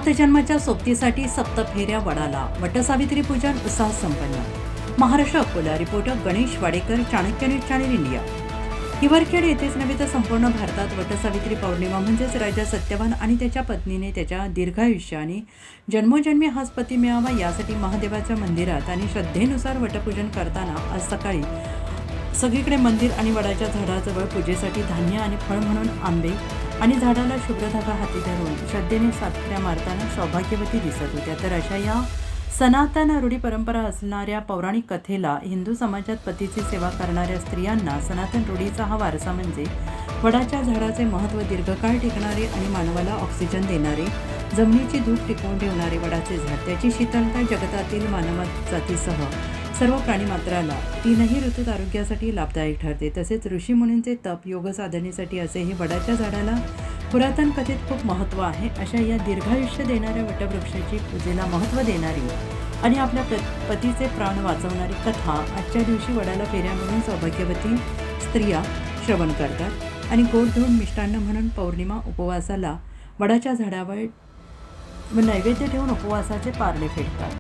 नाथजन्माच्या सोबतीसाठी सप्तफेऱ्या वडाला वटसावित्री पूजन उत्साहात संपन्न. Maharashtra Akola reporter Ganesh Wadekar, Chanakya news channel India. Hiwarkhed येथेच नव्हे तर संपूर्ण भारतात वटसावित्री पौर्णिमा म्हणजेच राजा सत्यवान आणि त्याच्या पत्नीने त्याच्या दीर्घायुष्य आणि जन्मोजन्मी हाच पती मिळावा यासाठी महादेवाच्या मंदिरात आणि श्रद्धेनुसार वटपूजन करताना आज सकाळी सगळीकडे मंदिर आणि वडाच्या झाडाजवळ पूजेसाठी धान्य आणि फळ म्हणून आंबे आणि झाडाला शुभ्र धागा हाती धरून श्रद्धेने सातऱ्या मारताना सौभाग्यवती दिसत होत्या. तर अशा या सनातन रूढी परंपरा असणाऱ्या पौराणिक कथेला हिंदू समाजात पतीची सेवा करणाऱ्या स्त्रियांना सनातन रूढीचा हा वारसा म्हणजे वडाच्या झाडाचे महत्त्व, दीर्घकाळ टिकणारे आणि मानवाला ऑक्सिजन देणारे, जमिनीची धूप टिकवून ठेवणारे वडाचे झाड, त्याची शीतलता जगतातील मानव जातीसह सर्व प्राणीमात्राला तीनही ऋतूत आरोग्यासाठी लाभदायक ठरते. तसेच ऋषीमुनींचे तप, योग साधनेसाठी असेही वडाच्या झाडाला पुरातन कथेत खूप महत्त्व आहे. अशा या दीर्घायुष्य देणाऱ्या वटवृक्षाची पूजेला महत्त्व देणारी आणि आपल्या पतीचे प्राण वाचवणारी कथा आजच्या दिवशी वडाला फेऱ्या म्हणून सौभाग्यवती स्त्रिया श्रवण करतात आणि गोडधोड मिष्टान्न म्हणून पौर्णिमा उपवासाला वडाच्या झाडावर नैवेद्य ठेवून उपवासाचे पारणे फेडतात.